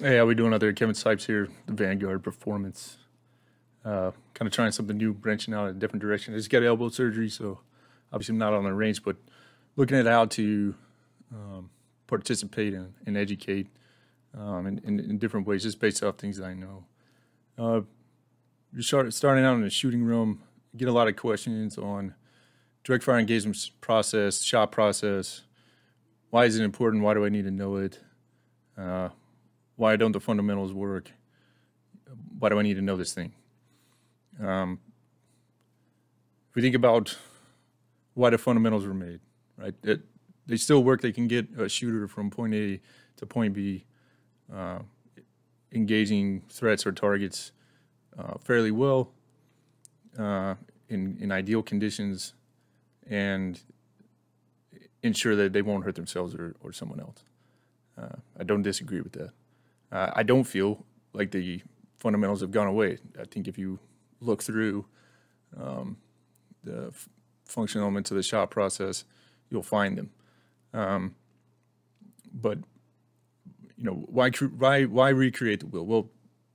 Hey, how we doing out there? Kevin Sipes here, the Vanguard Performance. Kind of trying something new, branching out in a different direction. I just got elbow surgery, so obviously I'm not on the range, but looking at how to participate and educate in different ways, just based off things that I know. You're starting out in the shooting room, get a lot of questions on direct fire engagement process, shot process. Why is it important? Why do I need to know it? Why don't the fundamentals work? Why do I need to know this thing? If we think about why the fundamentals were made, right? They still work. They can get a shooter from point A to point B, engaging threats or targets fairly well in ideal conditions, and ensure that they won't hurt themselves or someone else. I don't disagree with that. I don't feel like the fundamentals have gone away. I think if you look through the functional elements of the shot process, you'll find them. But you know, why recreate the wheel? Well,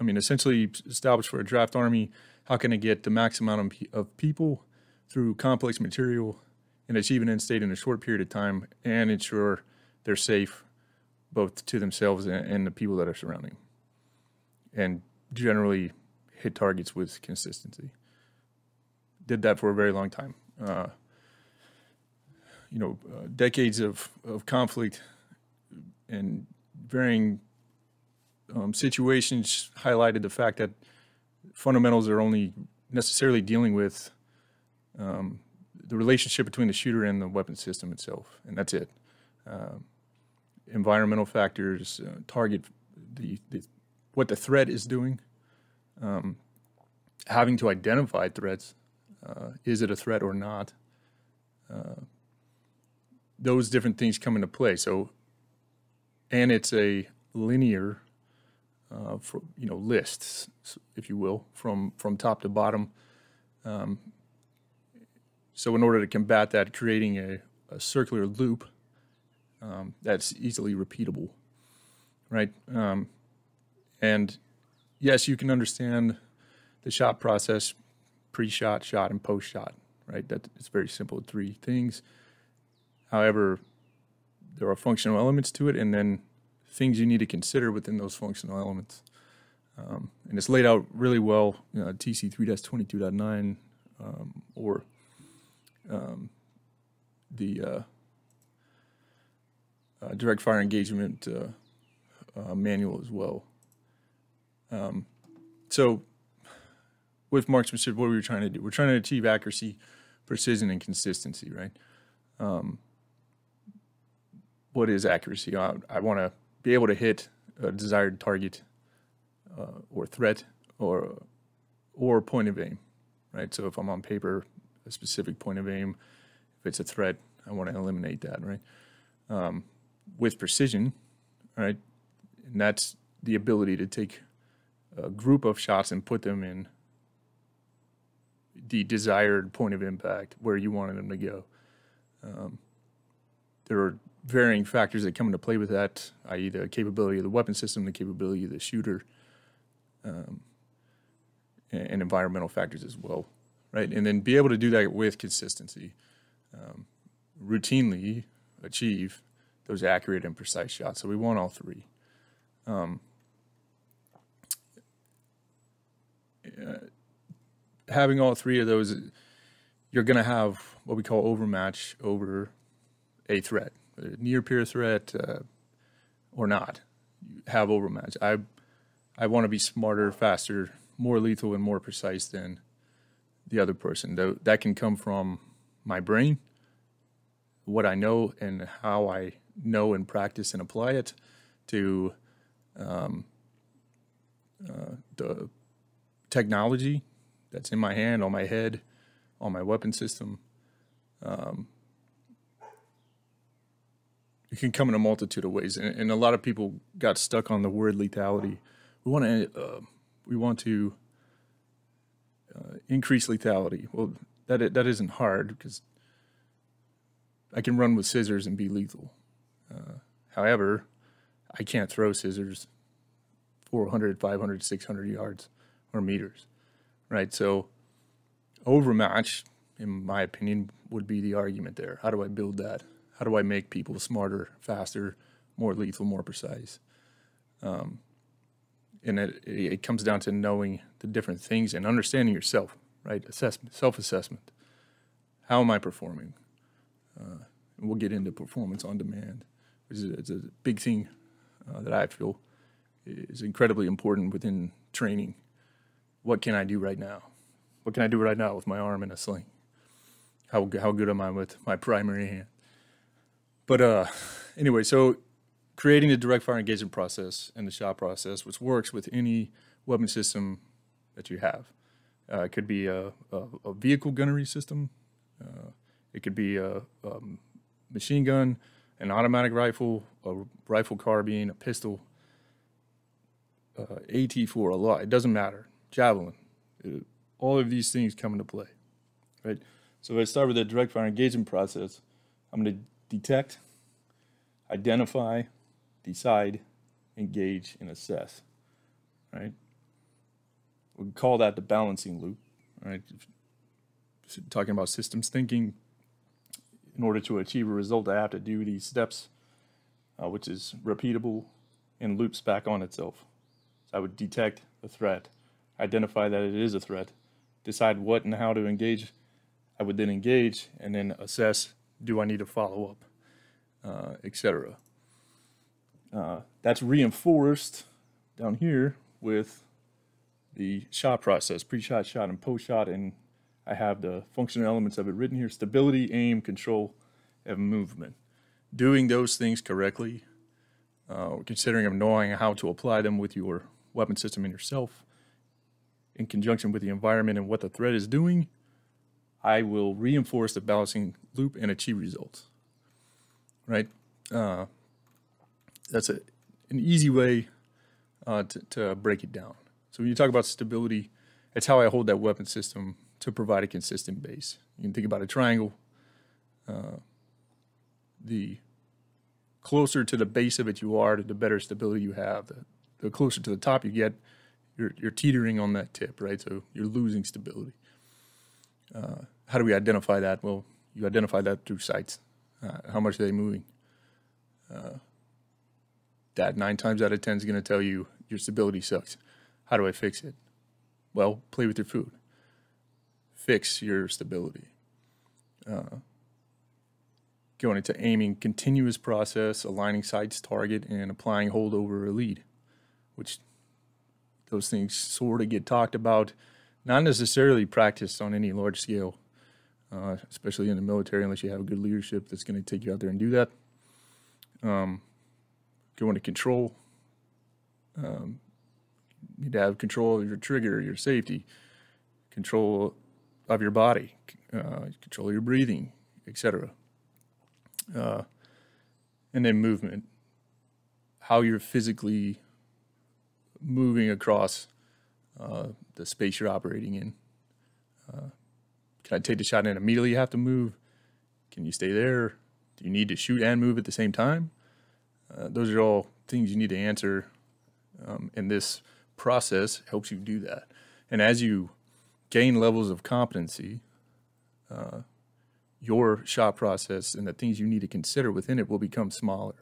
I mean, essentially establish for a draft army, how can it get the max amount of people through complex material and achieve an end state in a short period of time and ensure they're safe both to themselves and the people that are surrounding them, and generally hit targets with consistency. Did that for a very long time. Decades of conflict and varying situations highlighted the fact that fundamentals are only necessarily dealing with the relationship between the shooter and the weapon system itself, and that's it. Environmental factors, target, what the threat is doing, having to identify threats. Is it a threat or not? Those different things come into play. So, and it's a linear, lists, if you will, from top to bottom. So, in order to combat that, creating a circular loop that's easily repeatable, right? And yes, you can understand the shot process, pre-shot, shot, and post-shot, right? That it's very simple, 3 things. However, there are functional elements to it, and then things you need to consider within those functional elements. And it's laid out really well, TC 3-22.9, or the direct fire engagement manual as well. So with marksmanship, what are we trying to do? We're trying to achieve accuracy, precision, and consistency, right? What is accuracy? I want to be able to hit a desired target or threat or point of aim, right? So if I'm on paper, a specific point of aim, if it's a threat, I want to eliminate that, right? With precision, right? And that's the ability to take a group of shots and put them in the desired point of impact where you wanted them to go. There are varying factors that come into play with that, i.e. the capability of the weapon system, the capability of the shooter, and environmental factors as well, right? And then be able to do that with consistency, routinely achieve those accurate and precise shots. So we want all 3. Having all 3 of those, you're going to have what we call overmatch over a threat, whether near peer threat or not. You have overmatch. I want to be smarter, faster, more lethal, and more precise than the other person. That can come from my brain, what I know, and how I know and practice and apply it, to the technology that's in my hand, on my head, on my weapon system. It can come in a multitude of ways, and a lot of people got stuck on the word lethality. We want to increase lethality. Well, that isn't hard, because I can run with scissors and be lethal. However, I can't throw scissors 400, 500, 600 yards or meters, right? So overmatch, in my opinion, would be the argument there. How do I build that? How do I make people smarter, faster, more lethal, more precise? And it comes down to knowing the different things and understanding yourself, right? Assessment, self-assessment. How am I performing? And we'll get into performance on demand, which is a big thing that I feel is incredibly important within training. What can I do right now? What can I do right now with my arm in a sling? How good am I with my primary hand? But anyway, so creating the direct fire engagement process and the shot process, which works with any weapon system that you have. It could be a vehicle gunnery system. It could be a machine gun, an automatic rifle, a rifle carbine, a pistol, AT4, a lot. It doesn't matter. Javelin. All of these things come into play, right? So if I start with the direct fire engagement process, I'm going to detect, identify, decide, engage, and assess, right? We call that the balancing loop, right? Talking about systems thinking, in order to achieve a result, I have to do these steps, which is repeatable and loops back on itself. So I would detect a threat, identify that it is a threat, decide what and how to engage. I would then engage and then assess, do I need to follow up, etc. That's reinforced down here with the shot process, pre-shot, shot, and post-shot, and I have the functional elements of it written here: stability, aim, control, and movement. Doing those things correctly, considering of knowing how to apply them with your weapon system and yourself, in conjunction with the environment and what the threat is doing, I will reinforce the balancing loop and achieve results, right? That's an easy way to break it down. So when you talk about stability, it's how I hold that weapon system to provide a consistent base. You can think about a triangle. The closer to the base of it you are, the better stability you have. The closer to the top you get, you're teetering on that tip, right? So you're losing stability. How do we identify that? Well, you identify that through sights. How much are they moving? That 9 times out of 10 is going to tell you your stability sucks. How do I fix it? Well, play with your food. Fix your stability. Going into aiming, continuous process, aligning sights, target, and applying holdover or lead, which those things sort of get talked about, not necessarily practiced on any large scale, especially in the military, unless you have a good leadership that's going to take you out there and do that. Go into control. You need to have control of your trigger, your safety, control of your body, control of your breathing, etc. And then movement, how you're physically moving across the space you're operating in. Can I take the shot and immediately have to move? Can you stay there? Do you need to shoot and move at the same time? Those are all things you need to answer, and this process helps you do that. And as you gain levels of competency, your shot process and the things you need to consider within it will become smaller.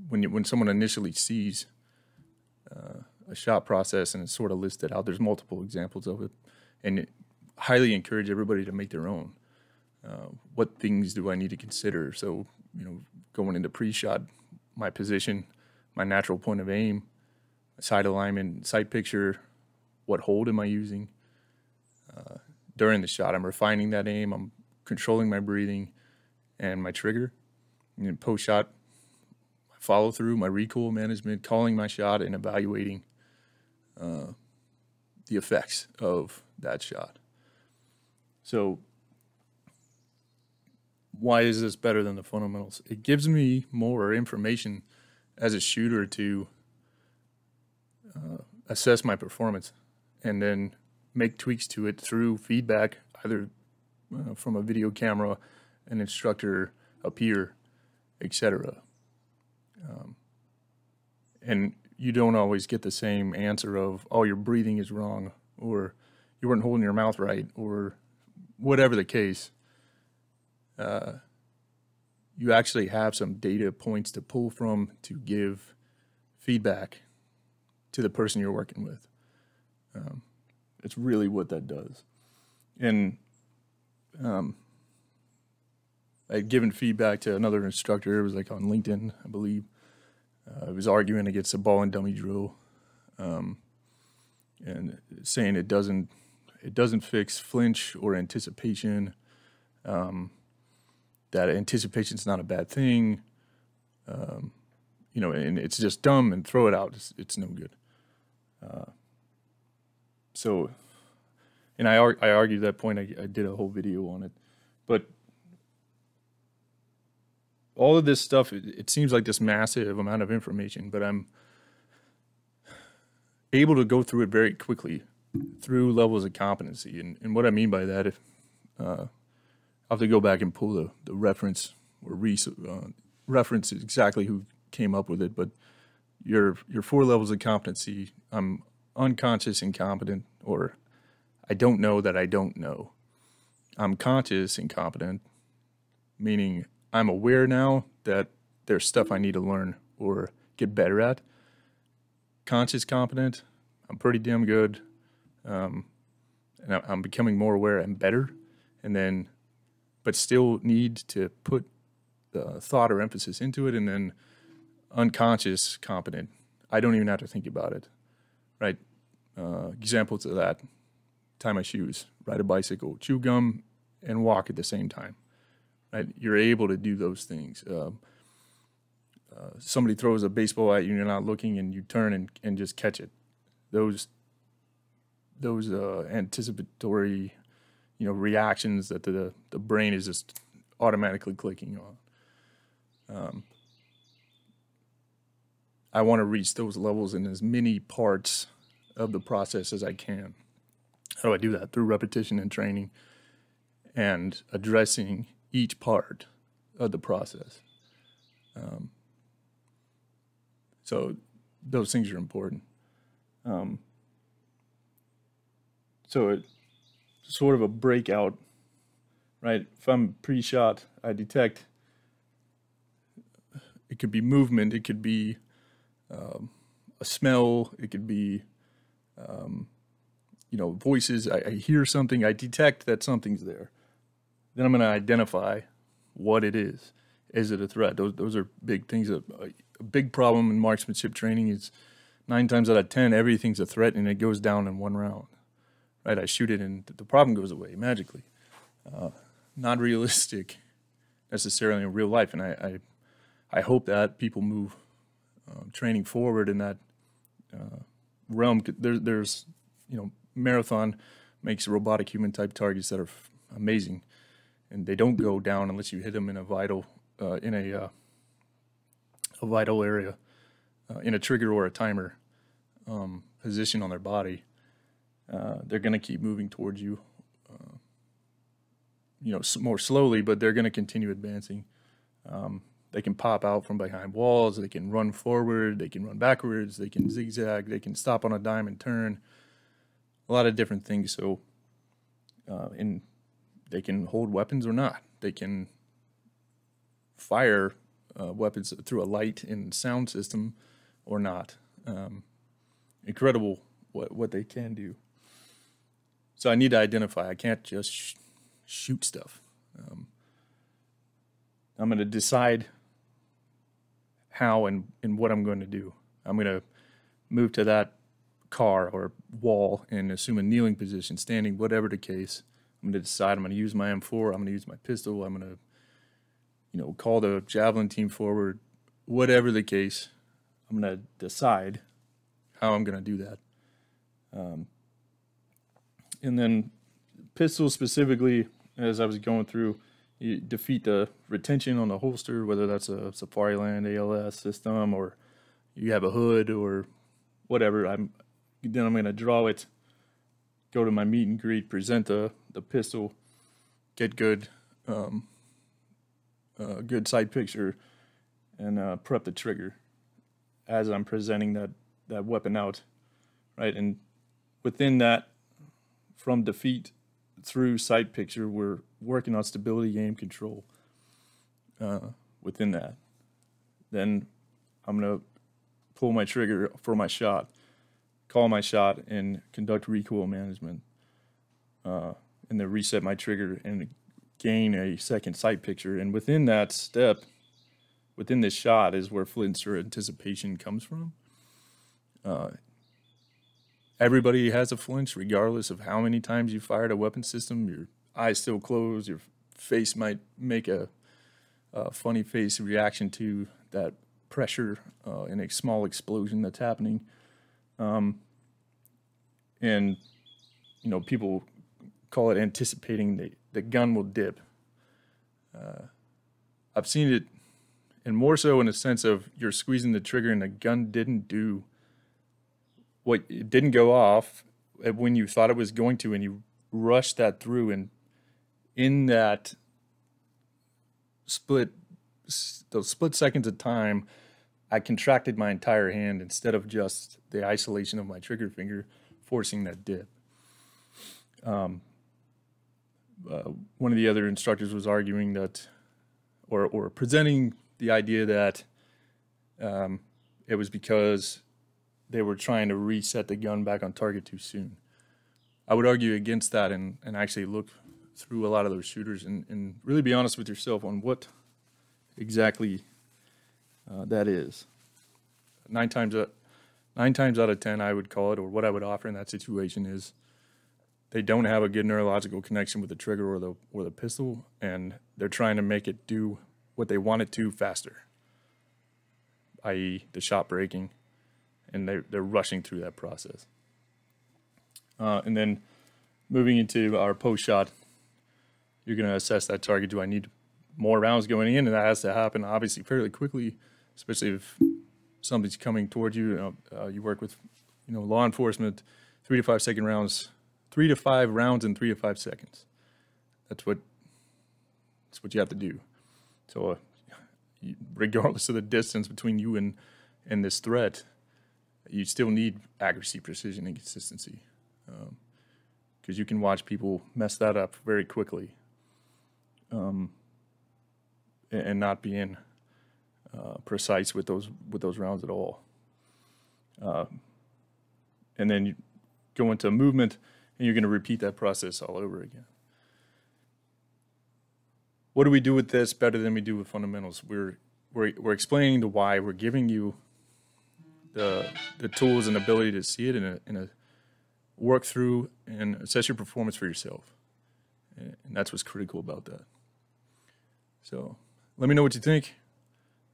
When someone initially sees a shot process and it's sort of listed out, there's multiple examples of it, and highly encourage everybody to make their own. What things do I need to consider? So, going into pre-shot, my position, my natural point of aim, sight alignment, sight picture, what hold am I using? During the shot, I'm refining that aim, I'm controlling my breathing and my trigger. And then post-shot, my follow-through, my recoil management, calling my shot and evaluating the effects of that shot. So why is this better than the fundamentals? It gives me more information as a shooter to assess my performance and then make tweaks to it through feedback, either from a video camera, an instructor, a peer, etc. And you don't always get the same answer of, oh, your breathing is wrong, or you weren't holding your mouth right, or whatever the case. You actually have some data points to pull from to give feedback to the person you're working with. It's really what that does. And I'd given feedback to another instructor. It was like on LinkedIn, I believe. I was arguing against a ball and dummy drill, and saying it doesn't fix flinch or anticipation. That anticipation's not a bad thing. You know, and it's just dumb, and throw it out. It's no good. So, and I argued that point. I did a whole video on it, but all of this stuff, it seems like this massive amount of information, but I'm able to go through it very quickly through levels of competency. And what I mean by that, if I'll have to go back and pull the reference or reference exactly who came up with it, but your 4 levels of competency, I'm unconscious incompetent, or I don't know that I don't know. I'm conscious incompetent, meaning I'm aware now that there's stuff I need to learn or get better at. Conscious competent, I'm pretty damn good, and I'm becoming more aware and better, and then, but still need to put thought or emphasis into it. And then unconscious competent, I don't even have to think about it, right? Examples of that: tie my shoes, ride a bicycle, chew gum, and walk at the same time. Right? You're able to do those things. Somebody throws a baseball at you and you're not looking, and you turn and just catch it. Those anticipatory, reactions that the brain is just automatically clicking on. I want to reach those levels in as many parts of the process as I can. How do I do that? Through repetition and training and addressing each part of the process. So those things are important. So it's sort of a breakout, right? If I'm pre-shot, I detect, it could be movement, it could be a smell, it could be, voices. I hear something, I detect that something's there. Then I'm going to identify what it is. Is it a threat? Those are big things. A big problem in marksmanship training is 9 times out of 10, everything's a threat, and it goes down in one round. Right? I shoot it, and the problem goes away magically. Not realistic necessarily in real life, and I hope that people move training forward in that realm. There's Marathon makes robotic human type targets that are amazing, and they don't go down unless you hit them in a vital vital area, in a trigger or a timer position on their body. They're going to keep moving towards you, more slowly, but they're going to continue advancing. They can pop out from behind walls, they can run forward, they can run backwards, they can zigzag, they can stop on a dime and turn, a lot of different things. So, and they can hold weapons or not. They can fire weapons through a light and sound system or not. Incredible what they can do. So I need to identify. I can't just shoot stuff. I'm going to decide how and what I'm going to do. I'm going to move to that car or wall and assume a kneeling position, standing, whatever the case. I'm going to decide I'm going to use my M4, I'm going to use my pistol, I'm going to, call the javelin team forward, whatever the case. I'm going to decide how I'm going to do that. And then pistol specifically, as I was going through, you defeat the retention on the holster, whether that's a Safariland ALS system or you have a hood or whatever. Then I'm going to draw it, go to my meet and greet, present the pistol, get good good sight picture, and prep the trigger. as I'm presenting that weapon out, right? And within that, from defeat through sight picture, we're working on stability, aim, control within that. Then I'm going to pull my trigger for my shot, call my shot, and conduct recoil management. And then reset my trigger and gain a second sight picture. And within that step, within this shot, is where flinch or anticipation comes from. Everybody has a flinch, regardless of how many times you fired a weapon system. Your eyes still closed. Your face might make a funny face reaction to that pressure in a small explosion that's happening. And, you know, people call it anticipating the gun will dip. I've seen it, and more so in a sense of you're squeezing the trigger and the gun didn't do what, it didn't go off when you thought it was going to, and you rushed that through, and in that those split seconds of time, I contracted my entire hand instead of just the isolation of my trigger finger, forcing that dip. One of the other instructors was arguing that, or presenting the idea that it was because they were trying to reset the gun back on target too soon. I would argue against that and actually look through a lot of those shooters and really be honest with yourself on what exactly that is. Nine times out of 10, I would call it, or what I would offer in that situation is they don't have a good neurological connection with the trigger or the pistol, and they're trying to make it do what they want it to faster, i.e. the shot breaking, and they're rushing through that process. And then moving into our post-shot, you're going to assess that target. Do I need more rounds going in? And that has to happen, obviously, fairly quickly, especially if something's coming towards you. You work with, law enforcement, 3 to 5 second rounds, 3 to 5 rounds in 3 to 5 seconds. That's what you have to do. So regardless of the distance between you and this threat, you still need accuracy, precision, and consistency. Because you can watch people mess that up very quickly and not being precise with those rounds at all. And then you go into movement, and you're going to repeat that process all over again. What do we do with this better than we do with fundamentals? We're explaining the why. We're giving you the tools and ability to see it in a work through and assess your performance for yourself. And that's what's critical about that. So let me know what you think,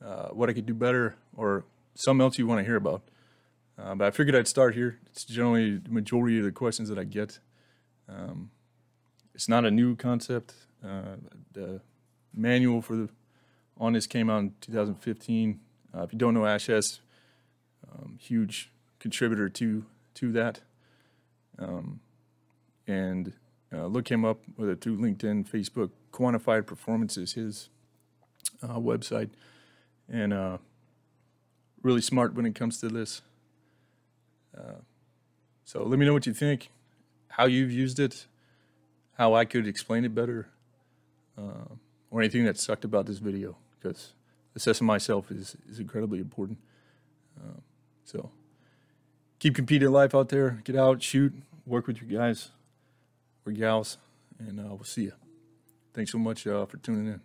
what I could do better, or something else you want to hear about. But I figured I'd start here. It's generally the majority of the questions that I get. It's not a new concept. The manual on this came out in 2015. If you don't know Ash, huge contributor to that. And look him up, whether through LinkedIn, Facebook. Quantified Performance is his website. And really smart when it comes to this. So let me know what you think, how you've used it, how I could explain it better, or anything that sucked about this video, because assessing myself is incredibly important. So keep competing life out there. Get out, shoot, work with your guys or gals, and we'll see you. Thanks so much for tuning in.